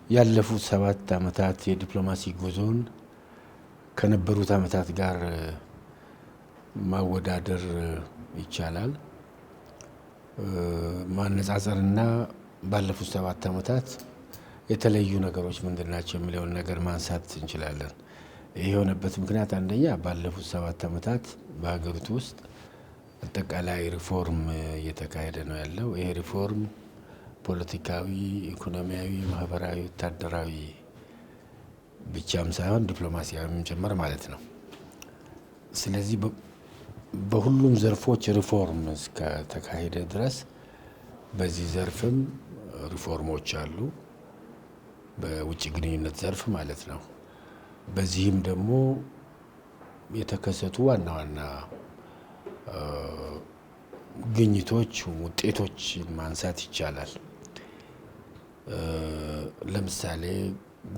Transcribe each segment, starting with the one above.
ያለፉት 7 ዓመታት የዲፕሎማሲ ጉዞን ከነበሩት ዓመታት ጋር ማወዳደር ይቻላል። ማነጻጸርና ባለፉት 7 ዓመታት የተለዩ ነገሮች ምንድናቸው የሚለውን ነገር ማንሳት እንችላለን። ይሄ የሆነበት ምክንያት አንደኛ ባለፉት 7 ዓመታት በሀገሪቱ ውስጥ አጠቃላይ ሪፎርም እየተካሄደ ነው ያለው። ይሄ ሪፎርም ፖለቲካዊ፣ ኢኮኖሚያዊ፣ ማህበራዊ፣ ወታደራዊ ብቻም ሳይሆን ዲፕሎማሲያዊም ጭምር ማለት ነው። ስለዚህ በሁሉም ዘርፎች ሪፎርም እስከተካሄደ ድረስ በዚህ ዘርፍም ሪፎርሞች አሉ፣ በውጭ ግንኙነት ዘርፍ ማለት ነው። በዚህም ደግሞ የተከሰቱ ዋና ዋና ግኝቶች፣ ውጤቶች ማንሳት ይቻላል። ለምሳሌ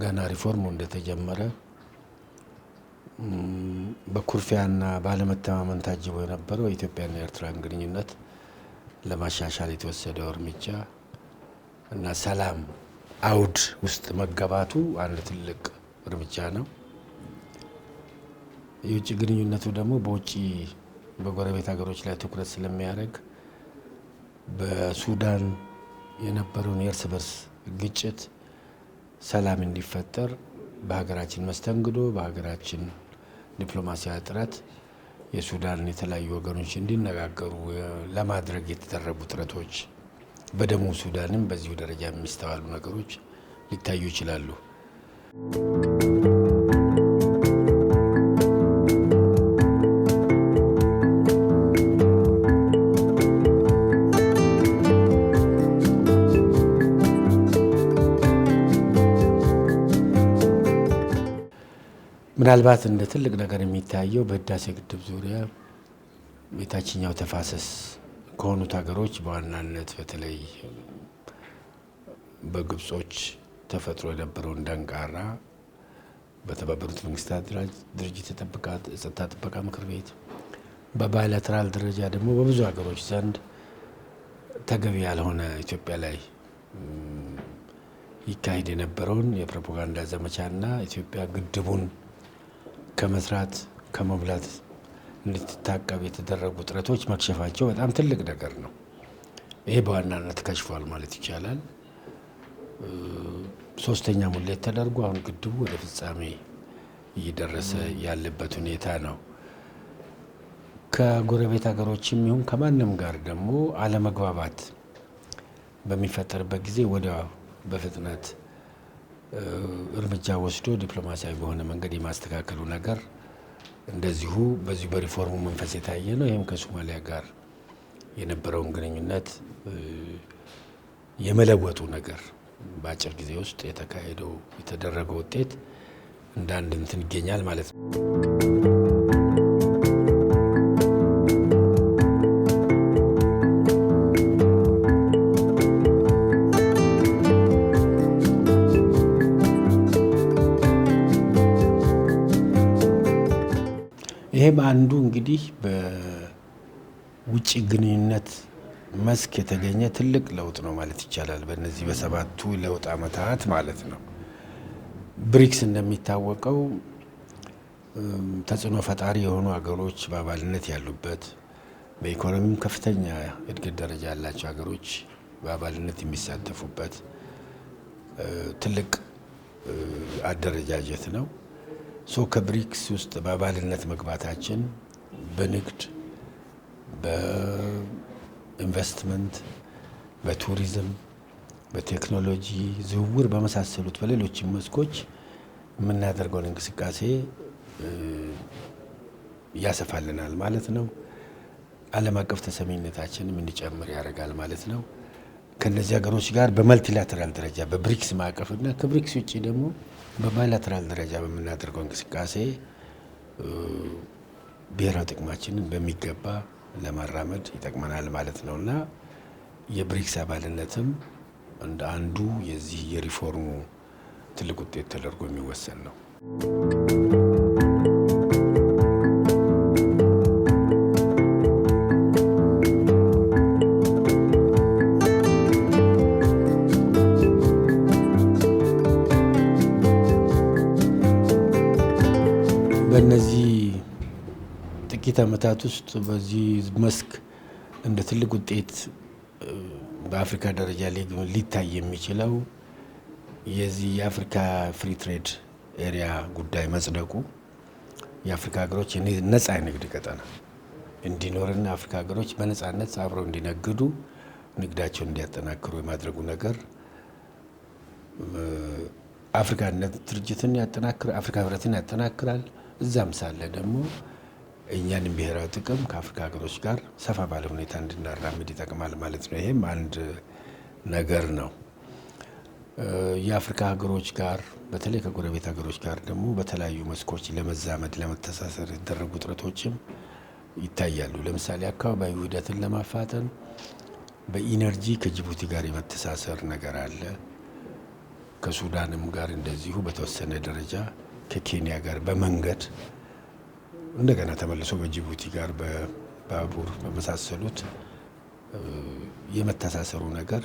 ገና ሪፎርሙ እንደተጀመረ በኩርፊያና ባለመተማመን ታጅቦ የነበረው የኢትዮጵያና የኤርትራን ግንኙነት ለማሻሻል የተወሰደው እርምጃ እና ሰላም አውድ ውስጥ መገባቱ አንድ ትልቅ እርምጃ ነው። የውጭ ግንኙነቱ ደግሞ በጎረቤት ሀገሮች ላይ ትኩረት ስለሚያደርግ በሱዳን የነበረውን የእርስ በርስ ግጭት ሰላም እንዲፈጠር በሀገራችን መስተንግዶ፣ በሀገራችን ዲፕሎማሲያዊ ጥረት የሱዳን የተለያዩ ወገኖች እንዲነጋገሩ ለማድረግ የተደረጉ ጥረቶች፣ በደቡብ ሱዳንም በዚሁ ደረጃ የሚስተዋሉ ነገሮች ሊታዩ ይችላሉ። ምናልባት እንደ ትልቅ ነገር የሚታየው በህዳሴ ግድብ ዙሪያ የታችኛው ተፋሰስ ከሆኑት ሀገሮች በዋናነት በተለይ በግብጾች ተፈጥሮ የነበረውን ደንቃራ በተባበሩት መንግስታት ድርጅት የጸጥታ ጥበቃ ምክር ቤት በባይላተራል ደረጃ ደግሞ በብዙ ሀገሮች ዘንድ ተገቢ ያልሆነ ኢትዮጵያ ላይ ይካሄድ የነበረውን የፕሮፓጋንዳ ዘመቻና ኢትዮጵያ ግድቡን ከመስራት ከመብላት እንድትታቀብ የተደረጉ ጥረቶች መክሸፋቸው በጣም ትልቅ ነገር ነው። ይሄ በዋናነት ከሽፏል ማለት ይቻላል። 3ኛ ሙሌት ተደርጎ አሁን ግድቡ ወደ ፍጻሜ እየደረሰ ያለበት ሁኔታ ነው። ከጎረቤት ሀገሮችም ይሁን ከማንም ጋር ደግሞ አለመግባባት በሚፈጠርበት ጊዜ ወዲያው በፍጥነት እርምጃ ወስዶ ዲፕሎማሲያዊ በሆነ መንገድ የማስተካከሉ ነገር እንደዚሁ በዚሁ በሪፎርሙ መንፈስ የታየ ነው። ይህም ከሶማሊያ ጋር የነበረውን ግንኙነት የመለወጡ ነገር በአጭር ጊዜ ውስጥ የተደረገው ውጤት እንደ አንድ እንትን ይገኛል ማለት ነው። ይሄም አንዱ እንግዲህ በውጭ ግንኙነት መስክ የተገኘ ትልቅ ለውጥ ነው ማለት ይቻላል። በእነዚህ በ7ቱ ለውጥ ዓመታት ማለት ነው። ብሪክስ እንደሚታወቀው ተጽዕኖ ፈጣሪ የሆኑ ሀገሮች በአባልነት ያሉበት፣ በኢኮኖሚም ከፍተኛ እድገት ደረጃ ያላቸው ሀገሮች በአባልነት የሚሳተፉበት ትልቅ አደረጃጀት ነው። ከብሪክስ ውስጥ በአባልነት መግባታችን በንግድ፣ በኢንቨስትመንት፣ በቱሪዝም፣ በቴክኖሎጂ ዝውውር በመሳሰሉት በሌሎችም መስኮች የምናደርገውን እንቅስቃሴ ያሰፋልናል ማለት ነው። ዓለም አቀፍ ተሰሚነታችንም እንዲጨምር ያደርጋል ማለት ነው። ከነዚህ ሀገሮች ጋር በመልቲላተራል ደረጃ በብሪክስ ማዕቀፍና ከብሪክስ ውጭ ደግሞ በባይላተራል ደረጃ በምናደርገው እንቅስቃሴ ብሔራዊ ጥቅማችንን በሚገባ ለማራመድ ይጠቅመናል ማለት ነውና የብሪክስ አባልነትም እንደ አንዱ የዚህ የሪፎርሙ ትልቅ ውጤት ተደርጎ የሚወሰን ነው። በእነዚህ ጥቂት ዓመታት ውስጥ በዚህ መስክ እንደ ትልቅ ውጤት በአፍሪካ ደረጃ ሊታይ የሚችለው የዚህ የአፍሪካ ፍሪ ትሬድ ኤሪያ ጉዳይ መጽደቁ የአፍሪካ ሀገሮች ነፃ የንግድ ቀጠና እንዲኖርና አፍሪካ ሀገሮች በነፃነት አብረው እንዲነግዱ ንግዳቸውን እንዲያጠናክሩ የማድረጉ ነገር አፍሪካነት ድርጅትን ያጠናክራል፣ አፍሪካ ህብረትን ያጠናክራል። እዛም ሳለ ደግሞ እኛንም ብሔራዊ ጥቅም ከአፍሪካ ሀገሮች ጋር ሰፋ ባለ ሁኔታ እንድናራምድ ይጠቅማል ማለት ነው። ይሄም አንድ ነገር ነው። የአፍሪካ ሀገሮች ጋር በተለይ ከጎረቤት ሀገሮች ጋር ደግሞ በተለያዩ መስኮች ለመዛመድ ለመተሳሰር የተደረጉ ጥረቶችም ይታያሉ። ለምሳሌ አካባቢያዊ ውህደትን ለማፋጠን በኢነርጂ ከጅቡቲ ጋር የመተሳሰር ነገር አለ። ከሱዳንም ጋር እንደዚሁ በተወሰነ ደረጃ፣ ከኬንያ ጋር በመንገድ እንደገና ተመልሶ በጅቡቲ ጋር በባቡር በመሳሰሉት የመተሳሰሩ ነገር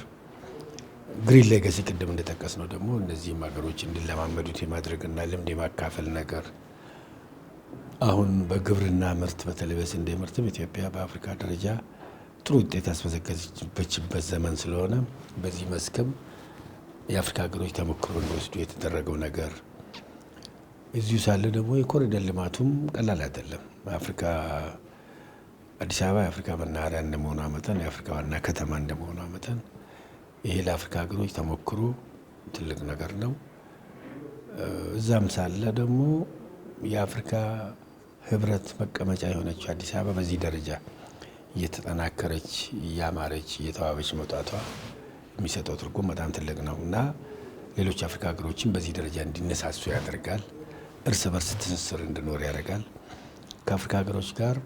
ግሪን ሌጋሲ ቅድም እንደጠቀስ ነው ደግሞ እነዚህም ሀገሮች እንዲለማመዱት የማድረግና ልምድ የማካፈል ነገር አሁን በግብርና ምርት በተለይ በስንዴ ምርትም ኢትዮጵያ በአፍሪካ ደረጃ ጥሩ ውጤት ያስመዘገበችበት ዘመን ስለሆነ በዚህ መስክም የአፍሪካ ሀገሮች ተሞክሮ እንዲወስዱ የተደረገው ነገር እዚሁ ሳለ ደግሞ የኮሪደር ልማቱም ቀላል አይደለም። አፍሪካ አዲስ አበባ የአፍሪካ መናኸሪያ እንደመሆኗ መጠን የአፍሪካ ዋና ከተማ እንደመሆኗ መጠን ይሄ ለአፍሪካ ሀገሮች ተሞክሮ ትልቅ ነገር ነው። እዛም ሳለ ደግሞ የአፍሪካ ህብረት መቀመጫ የሆነችው አዲስ አበባ በዚህ ደረጃ እየተጠናከረች እያማረች እየተዋበች መውጣቷ የሚሰጠው ትርጉም በጣም ትልቅ ነው እና ሌሎች አፍሪካ ሀገሮችን በዚህ ደረጃ እንዲነሳሱ ያደርጋል። እርስ በርስ ትስስር እንዲኖር ያደርጋል። ከአፍሪካ ሀገሮች ጋር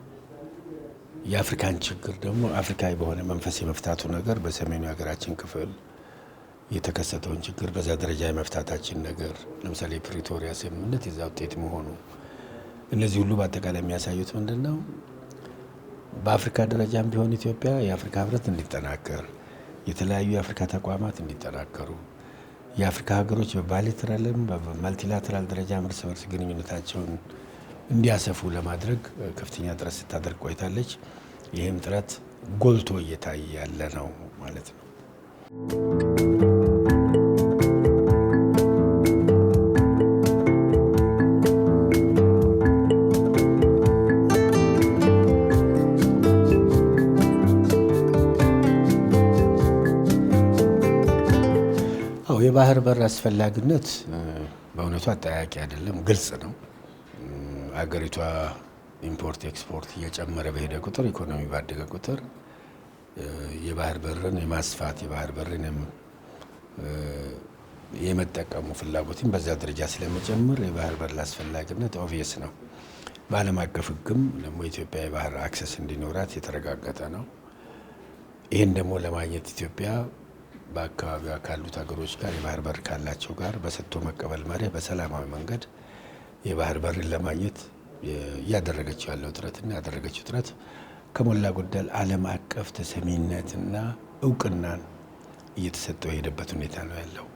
የአፍሪካን ችግር ደግሞ አፍሪካዊ በሆነ መንፈስ የመፍታቱ ነገር በሰሜኑ ሀገራችን ክፍል የተከሰተውን ችግር በዛ ደረጃ የመፍታታችን ነገር ለምሳሌ የፕሪቶሪያ ስምምነት የዛ ውጤት መሆኑ እነዚህ ሁሉ በአጠቃላይ የሚያሳዩት ምንድን ነው? በአፍሪካ ደረጃም ቢሆን ኢትዮጵያ የአፍሪካ ህብረት እንዲጠናከር፣ የተለያዩ የአፍሪካ ተቋማት እንዲጠናከሩ፣ የአፍሪካ ሀገሮች በባይላተራልም በማልቲላተራል ደረጃ እርስ በርስ ግንኙነታቸውን እንዲያሰፉ ለማድረግ ከፍተኛ ጥረት ስታደርግ ቆይታለች። ይህም ጥረት ጎልቶ እየታየ ያለ ነው ማለት ነው። የባህር በር አስፈላጊነት በእውነቱ አጠያቂ አይደለም፣ ግልጽ ነው። አገሪቷ ኢምፖርት ኤክስፖርት እየጨመረ በሄደ ቁጥር ኢኮኖሚ ባደገ ቁጥር የባህር በርን የማስፋት የባህር በርን የመጠቀሙ ፍላጎትን በዛ ደረጃ ስለመጨመር የባህር በር አስፈላጊነት ኦብቪየስ ነው። በዓለም አቀፍ ሕግም ደግሞ ኢትዮጵያ የባህር አክሰስ እንዲኖራት የተረጋገጠ ነው። ይህን ደግሞ ለማግኘት ኢትዮጵያ በአካባቢዋ ካሉት ሀገሮች ጋር የባህር በር ካላቸው ጋር በሰጥቶ መቀበል መርህ በሰላማዊ መንገድ የባህር በርን ለማግኘት እያደረገችው ያለው ጥረትና ያደረገችው ጥረት ከሞላ ጎደል ዓለም አቀፍ ተሰሚነትና እውቅናን እየተሰጠው የሄደበት ሁኔታ ነው ያለው።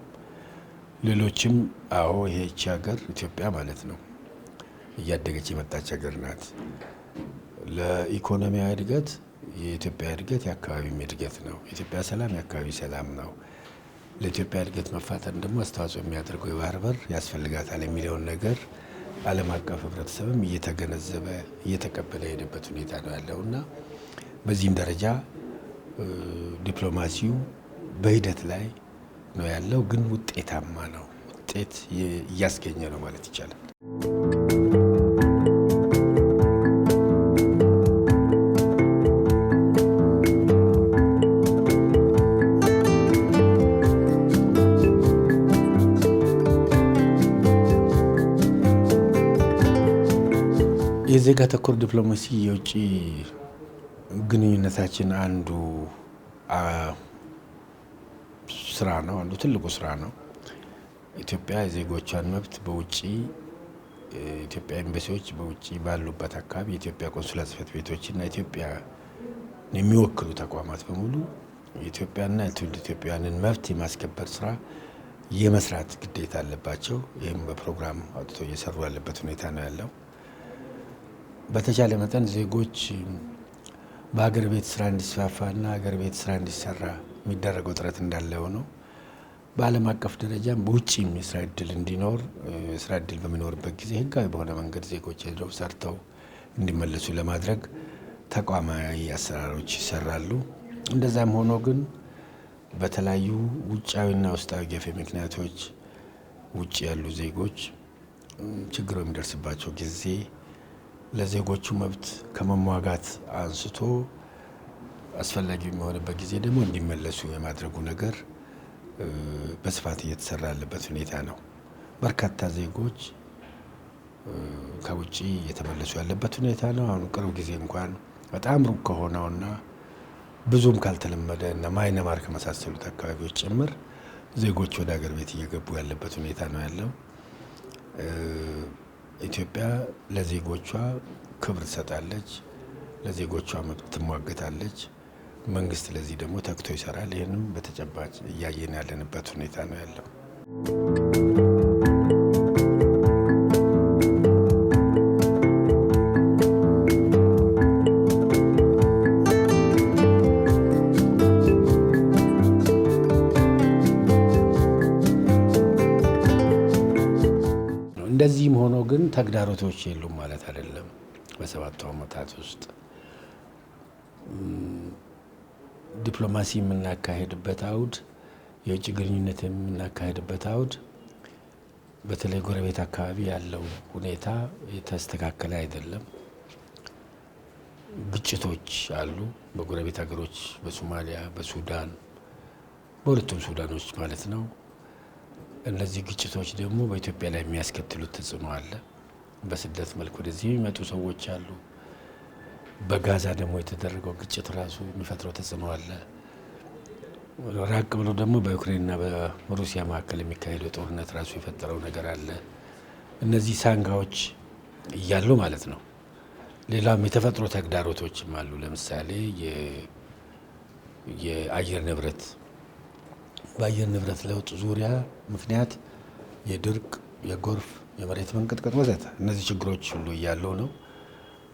ሌሎችም አዎ ይሄች ሀገር ኢትዮጵያ ማለት ነው እያደገች የመጣች ሀገር ናት። ለኢኮኖሚያዊ እድገት የኢትዮጵያ እድገት የአካባቢም እድገት ነው። የኢትዮጵያ ሰላም የአካባቢ ሰላም ነው። ለኢትዮጵያ እድገት መፋጠን ደግሞ አስተዋጽኦ የሚያደርገው የባህር በር ያስፈልጋታል የሚለውን ነገር ዓለም አቀፍ ህብረተሰብም እየተገነዘበ እየተቀበለ የሄደበት ሁኔታ ነው ያለው እና በዚህም ደረጃ ዲፕሎማሲው በሂደት ላይ ነው ያለው፣ ግን ውጤታማ ነው። ውጤት እያስገኘ ነው ማለት ይቻላል። የዜጋ ተኮር ዲፕሎማሲ የውጭ ግንኙነታችን አንዱ ስራ ነው፣ አንዱ ትልቁ ስራ ነው። ኢትዮጵያ የዜጎቿን መብት በውጭ ኢትዮጵያ ኤምባሲዎች በውጭ ባሉበት አካባቢ የኢትዮጵያ ቆንስላ ጽሕፈት ቤቶችና ኢትዮጵያ የሚወክሉ ተቋማት በሙሉ የኢትዮጵያና የትውልደ ኢትዮጵያውያንን መብት የማስከበር ስራ የመስራት ግዴታ አለባቸው። ይህም በፕሮግራም አውጥቶ እየሰሩ ያለበት ሁኔታ ነው ያለው። በተቻለ መጠን ዜጎች በሀገር ቤት ስራ እንዲስፋፋና ሀገር ቤት ስራ እንዲሰራ የሚደረገው ጥረት እንዳለ ሆኖ በዓለም አቀፍ ደረጃም በውጭም የስራ እድል እንዲኖር የስራ እድል በሚኖርበት ጊዜ ህጋዊ በሆነ መንገድ ዜጎች ሄደው ሰርተው እንዲመለሱ ለማድረግ ተቋማዊ አሰራሮች ይሰራሉ። እንደዛም ሆኖ ግን በተለያዩ ውጫዊና ውስጣዊ ገፊ ምክንያቶች ውጭ ያሉ ዜጎች ችግር በሚደርስባቸው ጊዜ ለዜጎቹ መብት ከመሟጋት አንስቶ አስፈላጊ የሚሆንበት ጊዜ ደግሞ እንዲመለሱ የማድረጉ ነገር በስፋት እየተሰራ ያለበት ሁኔታ ነው። በርካታ ዜጎች ከውጭ እየተመለሱ ያለበት ሁኔታ ነው። አሁን ቅርብ ጊዜ እንኳን በጣም ሩቅ ከሆነውና ብዙም ካልተለመደ እና ማይነማር ከመሳሰሉት አካባቢዎች ጭምር ዜጎች ወደ ሀገር ቤት እየገቡ ያለበት ሁኔታ ነው ያለው። ኢትዮጵያ ለዜጎቿ ክብር ትሰጣለች፣ ለዜጎቿ መብት ትሟገታለች። መንግስት ለዚህ ደግሞ ተግቶ ይሰራል። ይህንም በተጨባጭ እያየን ያለንበት ሁኔታ ነው ያለው። እንደዚህም ሆኖ ግን ተግዳሮቶች የሉም ማለት አይደለም። በሰባቱ ዓመታት ውስጥ ዲፕሎማሲ የምናካሄድበት አውድ፣ የውጭ ግንኙነት የምናካሄድበት አውድ በተለይ ጎረቤት አካባቢ ያለው ሁኔታ የተስተካከለ አይደለም። ግጭቶች አሉ በጎረቤት ሀገሮች፣ በሶማሊያ፣ በሱዳን፣ በሁለቱም ሱዳኖች ማለት ነው። እነዚህ ግጭቶች ደግሞ በኢትዮጵያ ላይ የሚያስከትሉት ተጽዕኖ አለ። በስደት መልክ ወደዚህ የሚመጡ ሰዎች አሉ። በጋዛ ደግሞ የተደረገው ግጭት ራሱ የሚፈጥረው ተጽዕኖ አለ። ራቅ ብሎ ደግሞ በዩክሬንና በሩሲያ መካከል የሚካሄደው ጦርነት ራሱ የፈጠረው ነገር አለ። እነዚህ ሳንጋዎች እያሉ ማለት ነው። ሌላም የተፈጥሮ ተግዳሮቶችም አሉ። ለምሳሌ የአየር ንብረት በአየር ንብረት ለውጥ ዙሪያ ምክንያት የድርቅ፣ የጎርፍ፣ የመሬት መንቀጥቀጥ ወዘተ እነዚህ ችግሮች ሁሉ እያሉ ነው።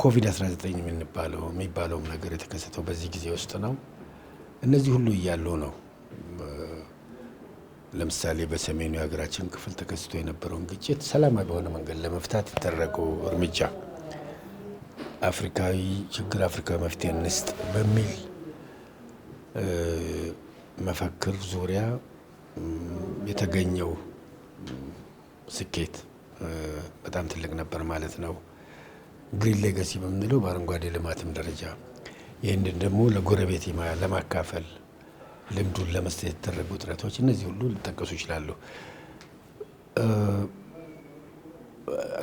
ኮቪድ-19 የሚባለውም ነገር የተከሰተው በዚህ ጊዜ ውስጥ ነው። እነዚህ ሁሉ እያሉ ነው። ለምሳሌ በሰሜኑ የሀገራችን ክፍል ተከስቶ የነበረውን ግጭት ሰላማዊ በሆነ መንገድ ለመፍታት የተደረገው እርምጃ አፍሪካዊ ችግር አፍሪካዊ መፍትሄ እንስጥ በሚል መፈክር ዙሪያ የተገኘው ስኬት በጣም ትልቅ ነበር ማለት ነው። ግሪን ሌጋሲ በምንለው በአረንጓዴ ልማትም ደረጃ ይህንን ደግሞ ለጎረቤት ለማካፈል ልምዱን ለመስጠት የተደረጉ ጥረቶች እነዚህ ሁሉ ሊጠቀሱ ይችላሉ።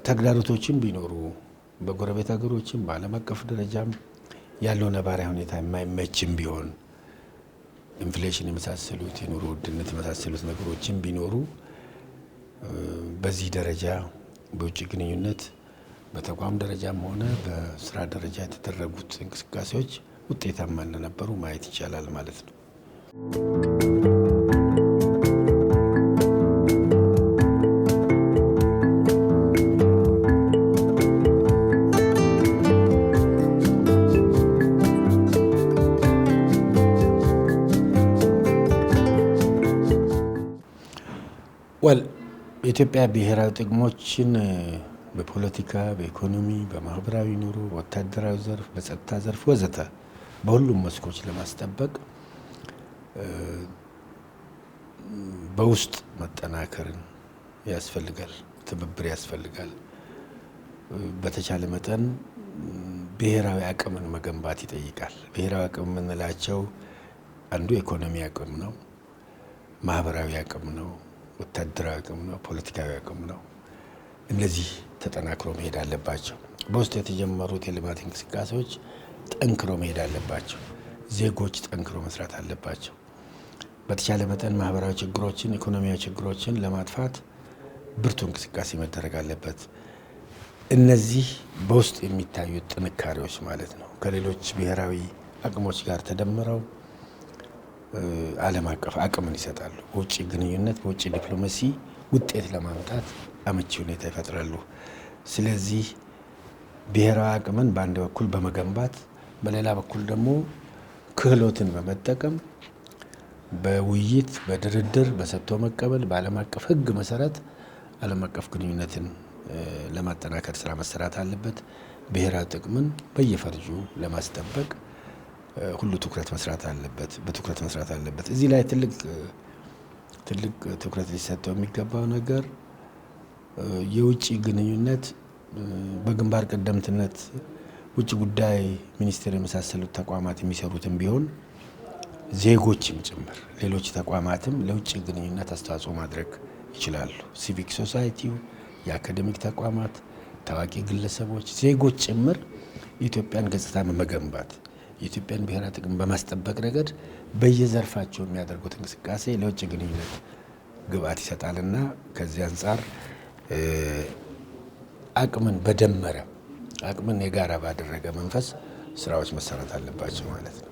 ተግዳሮቶችም ቢኖሩ በጎረቤት ሀገሮችም በዓለም አቀፍ ደረጃም ያለው ነባራዊ ሁኔታ የማይመችም ቢሆን ኢንፍሌሽን የመሳሰሉት የኑሮ ውድነት የመሳሰሉት ነገሮችም ቢኖሩ በዚህ ደረጃ በውጭ ግንኙነት በተቋም ደረጃም ሆነ በስራ ደረጃ የተደረጉት እንቅስቃሴዎች ውጤታማ እንደነበሩ ማየት ይቻላል ማለት ነው። የኢትዮጵያ ብሔራዊ ጥቅሞችን በፖለቲካ፣ በኢኮኖሚ፣ በማህበራዊ ኑሮ፣ በወታደራዊ ዘርፍ፣ በጸጥታ ዘርፍ ወዘተ በሁሉም መስኮች ለማስጠበቅ በውስጥ መጠናከርን ያስፈልጋል፣ ትብብር ያስፈልጋል። በተቻለ መጠን ብሔራዊ አቅምን መገንባት ይጠይቃል። ብሔራዊ አቅም የምንላቸው አንዱ ኢኮኖሚ አቅም ነው፣ ማህበራዊ አቅም ነው፣ ወታደራዊ አቅም ነው፣ ፖለቲካዊ አቅም ነው። እነዚህ ተጠናክሮ መሄድ አለባቸው። በውስጥ የተጀመሩት የልማት እንቅስቃሴዎች ጠንክሮ መሄድ አለባቸው። ዜጎች ጠንክሮ መስራት አለባቸው። በተቻለ መጠን ማህበራዊ ችግሮችን፣ ኢኮኖሚያዊ ችግሮችን ለማጥፋት ብርቱ እንቅስቃሴ መደረግ አለበት። እነዚህ በውስጥ የሚታዩት ጥንካሬዎች ማለት ነው ከሌሎች ብሔራዊ አቅሞች ጋር ተደምረው ዓለም አቀፍ አቅምን ይሰጣሉ። በውጭ ግንኙነት፣ በውጭ ዲፕሎማሲ ውጤት ለማምጣት አመቺ ሁኔታ ይፈጥራሉ። ስለዚህ ብሔራዊ አቅምን በአንድ በኩል በመገንባት በሌላ በኩል ደግሞ ክህሎትን በመጠቀም በውይይት፣ በድርድር፣ በሰጥቶ መቀበል በዓለም አቀፍ ሕግ መሰረት ዓለም አቀፍ ግንኙነትን ለማጠናከር ስራ መሰራት አለበት። ብሔራዊ ጥቅምን በየፈርጁ ለማስጠበቅ ሁሉ በትኩረት መስራት አለበት። እዚህ ላይ ትልቅ ትኩረት ሊሰጠው የሚገባው ነገር የውጭ ግንኙነት በግንባር ቀደምትነት ውጭ ጉዳይ ሚኒስቴር የመሳሰሉት ተቋማት የሚሰሩትም ቢሆን ዜጎችም ጭምር ሌሎች ተቋማትም ለውጭ ግንኙነት አስተዋጽኦ ማድረግ ይችላሉ። ሲቪክ ሶሳይቲው፣ የአካዴሚክ ተቋማት፣ ታዋቂ ግለሰቦች፣ ዜጎች ጭምር የኢትዮጵያን ገጽታ በመገንባት የኢትዮጵያን ብሔራዊ ጥቅም በማስጠበቅ ረገድ በየዘርፋቸው የሚያደርጉት እንቅስቃሴ ለውጭ ግንኙነት ግብዓት ይሰጣልና ከዚህ አንጻር አቅምን የጋራ ባደረገ መንፈስ ስራዎች መሰራት አለባቸው ማለት ነው።